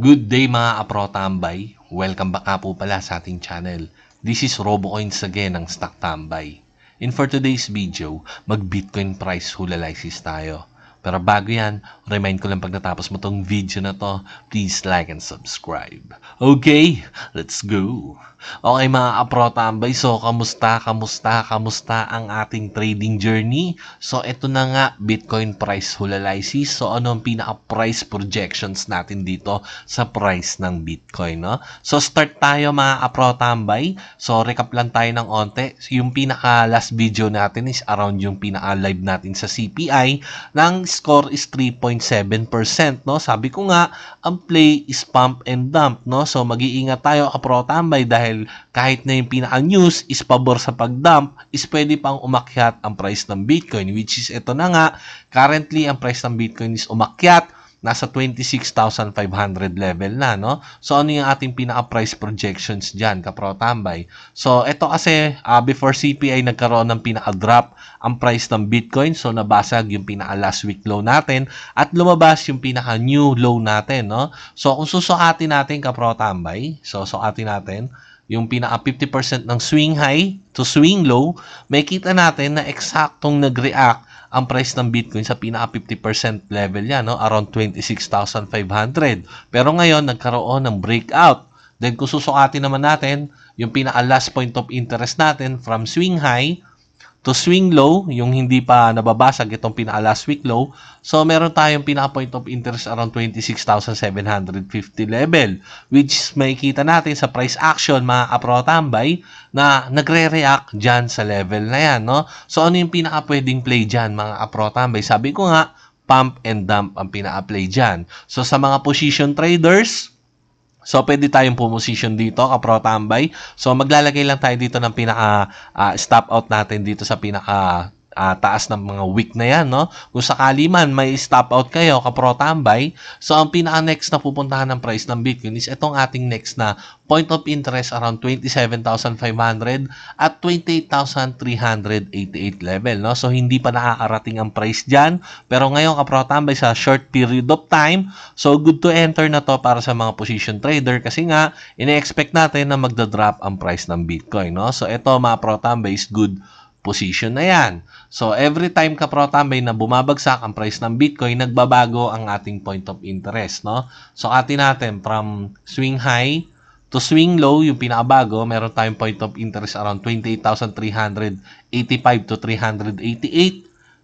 Good day mga kapro-tambay. Welcome back nga po pala sa ating channel. This is RoboCoins again ng Stock Tambay. And for today's video, mag-Bitcoin price analysis tayo. Pero bago yan, remind ko lang pag natapos mo tong video na to, please like and subscribe. Okay, let's go! Okay mga kapro-tambay, so kamusta ang ating trading journey? So ito na nga, Bitcoin price analysis. So ano ang pinaka-price projections natin dito sa price ng Bitcoin, no? So start tayo mga kapro-tambay. So recap lang tayo ng onte. Yung pinaka-last video natin is around yung pinaka-live natin sa CPI. Nang score is 3.7%, no? Sabi ko nga, ang play is pump and dump, no? So mag-iingat tayo kapro-tambay dahil kahit na yung pinaka-news is pabor sa pag-dump, is pwede pang umakyat ang price ng Bitcoin, which is ito na nga, currently ang price ng Bitcoin is umakyat, nasa 26,500 level na, no? So, ano yung ating pinaka-price projections dyan, kapro-tambay? So, ito kasi, before CPI, nagkaroon ng pinaka-drop ang price ng Bitcoin. So, nabasag yung pinaka-last week low natin at lumabas yung pinaka-new low natin, no? So, kung susukatin natin, kapro-tambay, so, sukatin natin, yung pinaka 50% ng swing high to swing low, may kita natin na eksaktong nag-react ang price ng Bitcoin sa pinaka 50% level niya, no? Around 26,500. Pero ngayon, nagkaroon ng breakout. Then, kung susukatin naman natin, yung pinaka last point of interest natin from swing high to swing low, yung hindi pa nababasag itong pinaka last week low. So, meron tayong pinaka point of interest around 26,750 level, which makikita natin sa price action, mga kapro-tambay, na nagre-react dyan sa level na yan, no? So, ano yung pinaka pwedeng play dyan, mga kapro-tambay? Sabi ko nga, pump and dump ang pinaka play dyan. So, sa mga position traders, so, pwede tayong pumosisyon dito, kapro-tambay. So, maglalagay lang tayo dito ng pinaka-stop out natin dito sa pinaka taas ng mga wick na yan, no? Kung sakali man may stop out kayo, kapro-tambay, so ang pinaka-next na pupuntahan ng price ng Bitcoin is itong ating next na point of interest around 27,500 at 28,388 level, no? So, hindi pa nakakarating ang price dyan. Pero ngayon, kapro-tambay, sa short period of time, so good to enter na to para sa mga position trader kasi nga, ine-expect natin na magda-drop ang price ng Bitcoin, no? So, ito, mga kapro-tambay, is good position na yan. So, every time kapro-tambay na bumabagsak ang price ng Bitcoin, nagbabago ang ating point of interest, no? So, atin natin from swing high to swing low, yung pinakabago, meron tayong point of interest around 28,385 to 388.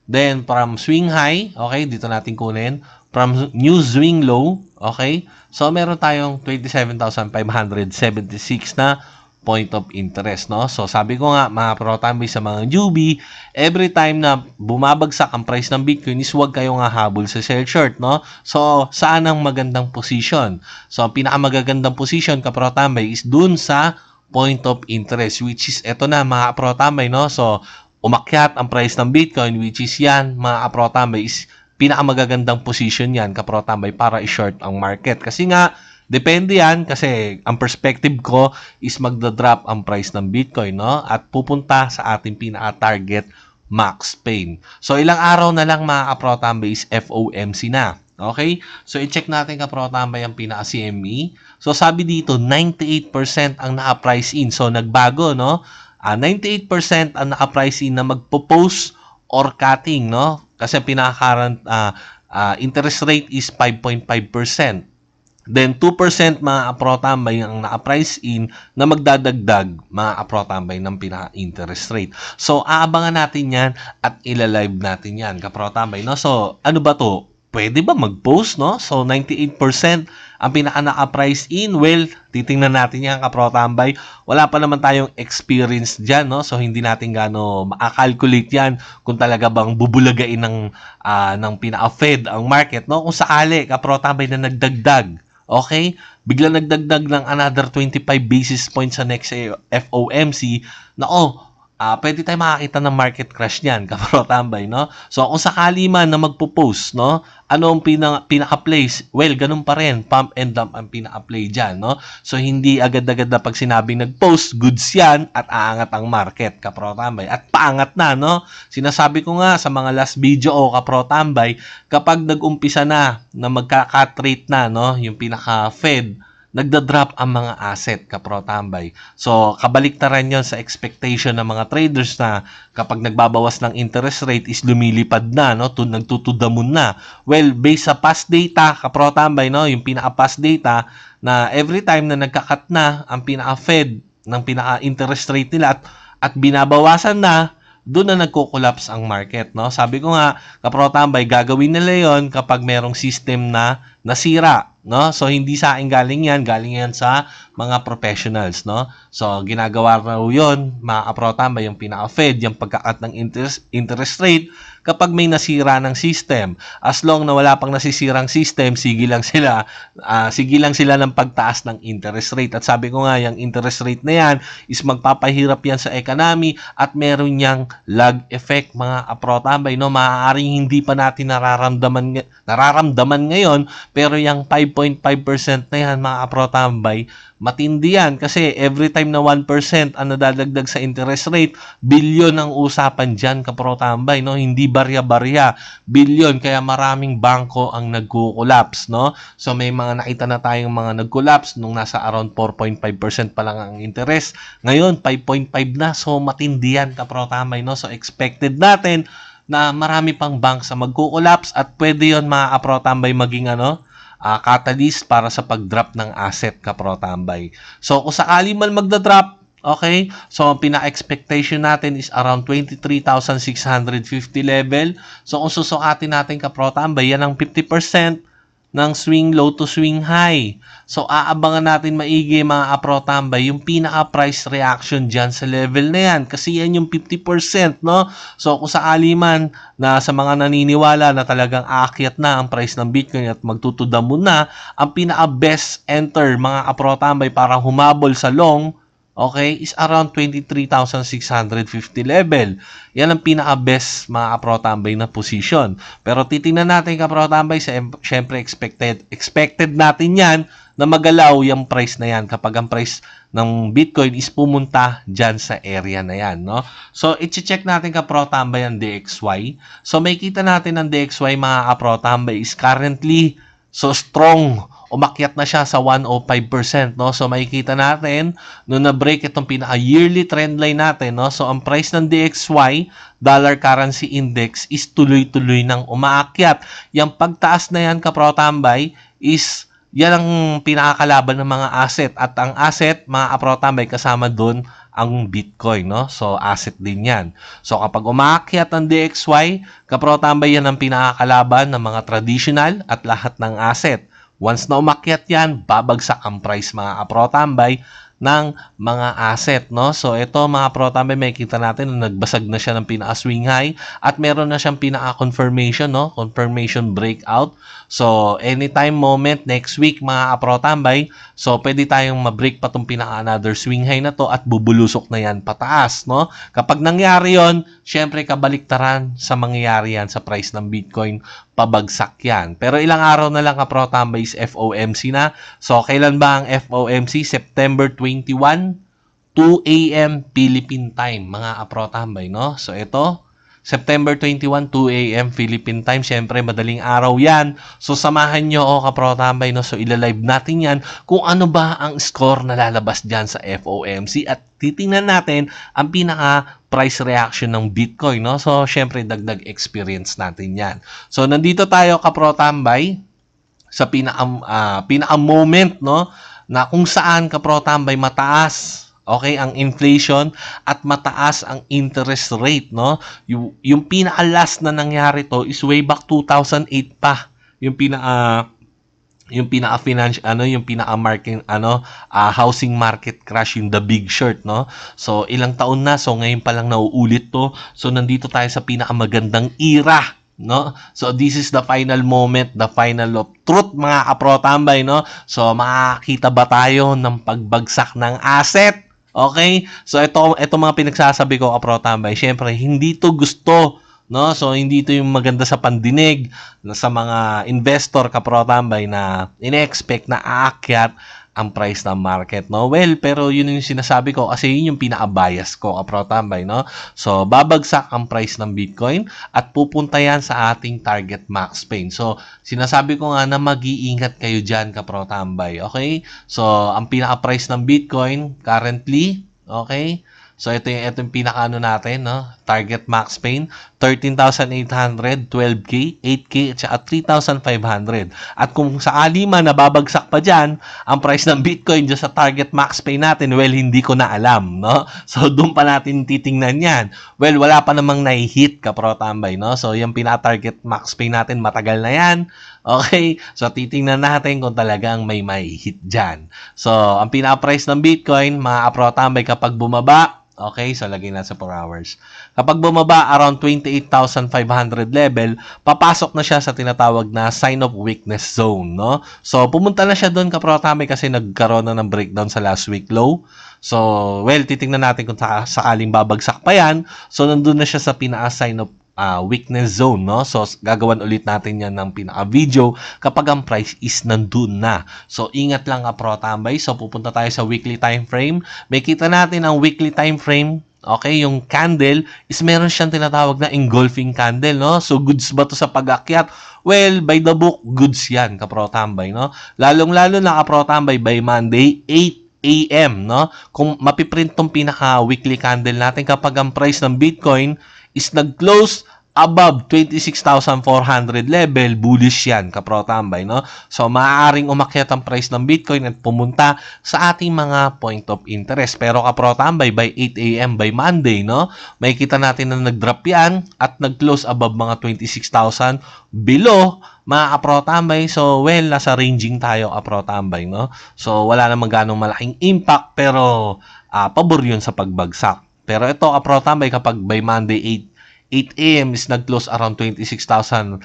Then, from swing high, okay, dito natin kunin, from new swing low, okay, so meron tayong 27,576 na point of interest, no? So, sabi ko nga, mga pro-tambay sa mga newbie, every time na bumabagsak ang price ng Bitcoin is huwag kayong hahabol sa sell short, no? So, saan ang magandang position? So, ang pinakamagagandang position, kapro-tambay, is dun sa point of interest, which is, eto na, mga pro-tambay, no? So, umakyat ang price ng Bitcoin, which is yan, mga kapro-tambay, is pinakamagagandang position yan, kapro-tambay, para i-short ang market. Kasi nga, depende yan kasi ang perspective ko is magda-drop ang price ng Bitcoin, no? At pupunta sa ating pinaka-target max pain. So, ilang araw na lang mga kapro-tambay is FOMC na. Okay? So, i-check natin kapro-tambay ang pinaka-CME. So, sabi dito, 98% ang naka-price in. So, nagbago, no? 98% ang naka-price in na magpo-post or cutting, no? Kasi pinaka-current interest rate is 5.5%. Then, 2% mga kapro-tambay ang naka-price in na magdadagdag mga kapro-tambay ng pinaka-interest rate. So, aabangan natin yan at ilalive natin yan, kapro-tambay, no? So, ano ba to? Pwede ba mag-post, no? So, 98% ang pinaka-naka-price in. Well, titingnan natin yan, kapro-tambay. Wala pa naman tayong experience dyan, no? So, hindi natin gano makakalculate yan kung talaga bang bubulagain ng pinaka-Fed ang market, no? Kung sakali, kapro-tambay na nagdagdag, okay? Bigla nagdagdag ng another 25 basis points sa next FOMC. Nako, pwede tayo makakita ng market crash niyan, kapro tambay, no? So, kung sakali man na magpo-post, no? Ano ang pinaka-place? Well, ganun pa rin. Pump and dump ang pinaka-play dyan, no? So, hindi agad-agad na pag sinabing nag-post, goods yan at aangat ang market, kapro tambay. At paangat na, no? Sinasabi ko nga sa mga last video o kapro tambay, kapag nag-umpisa na magka-cut rate na, no? Yung pinaka-Fed, nagda-drop ang mga asset, kapro tambay. So, kabaliktaran yon sa expectation ng mga traders na kapag nagbabawas ng interest rate is lumilipad na, no? Nagtutudamon na. Well, based sa past data, kapro tambay, no? Yung pinaka-past data na every time na nagka-cut na ang pinaka-Fed ng pinaka-interest rate nila at binabawasan na, doon na nagko-collapse ang market, no? Sabi ko nga, kapro tambay, gagawin nila yon kapag merong system na nasira, no? So, hindi sa akin galing yan sa mga professionals, no? So, ginagawa raw yun, mga kapro tambay, yung pinaka-Fed, yung pagkakat ng interest rate, kapag may nasira ng system. As long na wala pang nasisirang system, sige lang sila ng pagtaas ng interest rate. At sabi ko nga, yung interest rate na yan is magpapahirap yan sa economy at meron niyang lag effect, mga kapro tambay, no? Maaaring hindi pa natin nararamdaman ngayon, pero yung 5.5% na yan, mga kapro tambay, matindi yan kasi every time na 1% ang nadadagdag sa interest rate, bilyon ang usapan dyan, kapro tambay, no? Hindi barya-barya, bilyon, kaya maraming bangko ang nagko-collapse, no? So may mga nakita na tayong mga nag-collapse nung nasa around 4.5% pa lang ang interest. Ngayon 5.5 na, so matindi yan, kapro tambay, no? So expected natin na marami pang banks na magko-collapse at pwede yon, mga kapro tambay, maging catalyst para sa pag-drop ng asset, kapro tambay. So, kung sakali man magda-drop, okay, so ang pina-expectation natin is around 23,650 level. So, kung susukatin natin, kapro tambay, yan ang 50% ng swing low to swing high. So, aabangan natin maigi, mga kapro tambay, yung pinaka-price reaction dyan sa level na yan. Kasi yan yung 50%, no? So, kung sakali man na sa mga naniniwala na talagang aakyat na ang price ng Bitcoin at magtutudamon na, ang pinaka-best enter, mga kapro tambay, para humabol sa long, okay, is around 23,650 level. Yan ang pinaka-best, mga kapro tambay, na position. Pero titingnan natin, kapro tambay, syempre expected natin yan na magalaw yung price na yan kapag ang price ng Bitcoin is pumunta dyan sa area na yan, no? So, i-check natin, kapro tambay, ang DXY. So, may kita natin ang DXY, mga kapro tambay, is currently so strong. Umakyat na siya sa 105%, no? So, makikita natin, nung na-break itong pinaka-yearly trend line natin, no? So, ang price ng DXY, Dollar Currency Index, is tuloy-tuloy nang umaakyat. Yung pagtaas na yan, kapro tambay, is yan ang pinakakalaban ng mga asset. At ang asset, mga kapro tambay, kasama dun ang Bitcoin, no? So, asset din yan. So, kapag umaakyat ang DXY, kapro tambay, yan ang pinakakalaban ng mga traditional at lahat ng asset. Once na umakyat yan, babagsak ang price, mga kapro tambay, ng mga asset, no? So, ito, mga kapro tambay, makikita natin na nagbasag na siya ng pinaka-swing high at meron na siyang pinaka-confirmation, no? Confirmation breakout. So, anytime moment, next week, mga kapro tambay, so, pwede tayong ma-break pa itong pinaka-another swing high na to at bubulusok na yan pataas, no? Kapag nangyari yon, syempre, kabaliktaran sa mangyayari yan sa price ng Bitcoin, pabagsak yan. Pero ilang araw na lang, kapro tambay, is FOMC na. So, kailan ba ang FOMC? September 21, 2 a.m. Philippine time, mga kapro tambay, no? So, ito, September 21, 2 a.m. Philippine time. Siyempre, madaling araw yan. So, samahan nyo, kapro tambay, no? So, ilalive natin yan kung ano ba ang score na lalabas dyan sa FOMC at titingnan natin ang pinaka-price reaction ng Bitcoin, no? So, siyempre, dagdag experience natin yan. So, nandito tayo, kapro tambay, sa pinaka-moment, no? Na kung saan, kapro tambay, mataas, okay, ang inflation at mataas ang interest rate, no? Yung pinaka-last na nangyari to is way back 2008 pa. Yung housing market crash, yung the big short, no? So, ilang taon na, so ngayon pa lang nauulit to. So, nandito tayo sa pinakamagandang era, no? So, this is the final moment, the final of truth, mga kapro tambay, no? So, makakita ba tayo ng pagbagsak ng asset? Okay? So ito mga pinagsasabi ko, kapro tambay, syempre hindi to gusto, no? So hindi ito yung maganda sa pandinig sa mga investor, kapro tambay, na ine-expect na aakyat ang price ng market, no? Well, pero yun yung sinasabi ko kasi yun yung pinaka-bias ko, kapro tambay, no? So babagsak ang price ng Bitcoin at pupunta yan sa ating target max pain. So sinasabi ko nga na mag-iingat kayo dyan, kapro tambay, okay? So ang pinaka-price ng Bitcoin currently, okay? So ito yung pinaka-ano natin, no? Target max pain, 13,800, 12K, 8K, at saka 3,500. At kung sakali man nababagsak pa dyan, ang price ng Bitcoin dyan sa target max pain natin, well, hindi ko na alam, no? So doon pa natin titingnan yan. Well, wala pa namang nai-hit, kapro tambay, no? So yung pinaka-target max pain natin, matagal na yan. Okay? So titingnan natin kung talagang may hit dyan. So ang pinaka-price ng Bitcoin, mga kapro tambay, kapag bumaba, okay, so lagay na sa 4 hours. Kapag bumaba around 28,500 level, papasok na siya sa tinatawag na sign of weakness zone, no? So pumunta na siya doon, kapro tambay, kasi nagkaroon na ng breakdown sa last week low. So, well, titingnan natin kung sakaling babagsak pa yan. So nandun na siya sa pinaka-sign of weakness zone, no? So, gagawan ulit natin yan ng pinaka-video kapag ang price is nandun na. So, ingat lang, kapro tambay. So, pupunta tayo sa weekly time frame. May kita natin ang weekly time frame. Okay, yung candle is meron siyang tinatawag na engulfing candle, no? So, goods ba to sa pag-akyat? Well, by the book, goods yan, kapro tambay, no? Lalong-lalo na, kapro tambay, by Monday, 8 AM, no? Kung mapiprint tong pinaka-weekly candle natin kapag ang price ng Bitcoin is nag-close above 26,400 level, bullish yan, kapro tambay, no? So, maaaring umakyat ang price ng Bitcoin at pumunta sa ating mga point of interest. Pero, kapro tambay, by 8 AM by Monday, no? May kita natin na nag-drop yan at nag-close above mga 26,000 below, mga kapro tambay. So, well, nasa ranging tayo, kapro tambay, no? So, wala namang ganong malaking impact, pero pabor yun sa pagbagsak. Pero ito, kapro tambay, kapag by Monday 8 AM is nag-close around 26,500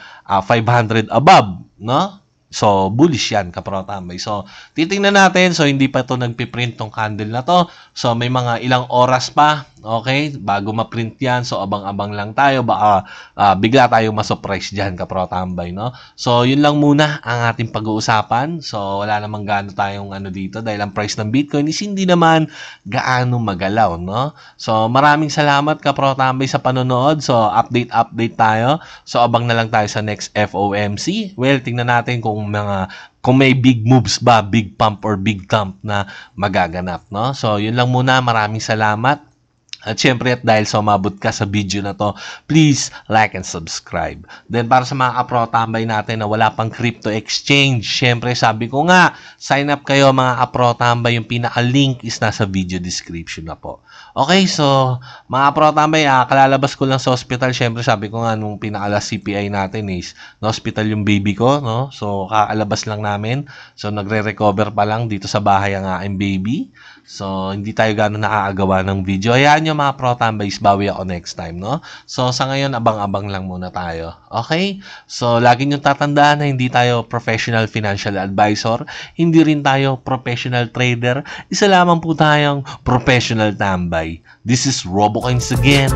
above, no? So, bullish yan, kapro tambay. So, titingnan natin. So, hindi pa ito nagpiprint tong candle na to. So, may mga ilang oras pa, okay, bago ma-print yan. So, abang-abang lang tayo. Baka bigla tayo ma-surprise dyan, kapro tambay, no? So, yun lang muna ang ating pag-uusapan. So, wala namang gaano tayong ano dito dahil ang price ng Bitcoin is hindi naman gaano magalaw, no? So, maraming salamat, kapro tambay, sa panonood. So, update tayo. So, abang na lang tayo sa next FOMC. Well, tingnan natin kung may big moves ba, big pump or big dump na magaganap, no? So, yun lang muna. Maraming salamat. At syempre, dahil sumabot ka sa video na to, please like and subscribe. Then, para sa mga kapro tambay natin na wala pang crypto exchange, syempre, sabi ko nga, sign up kayo, mga kapro tambay. Yung pinaka-link is nasa video description na po. Okay, so, mga kapro tambay, kalalabas ko lang sa hospital. Syempre, sabi ko nga, nung pinaka-last CPI natin is, na hospital yung baby ko, no? So, kakalabas lang namin. So, nagre-recover pa lang dito sa bahay ang aking baby. So, hindi tayo gano'n nakakagawa ng video. Hayaan nyo, mga pro tambays, bawi ako next time, no? So, sa ngayon, abang-abang lang muna tayo. Okay? So, lagi nyo tatandaan na hindi tayo professional financial advisor. Hindi rin tayo professional trader. Isa lamang po tayong professional tambay. This is RoboCoins again.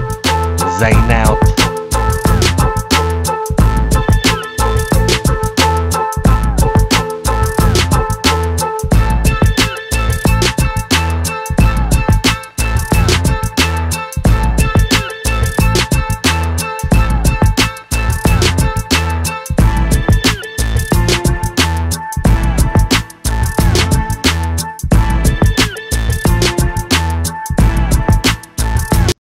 Sign out.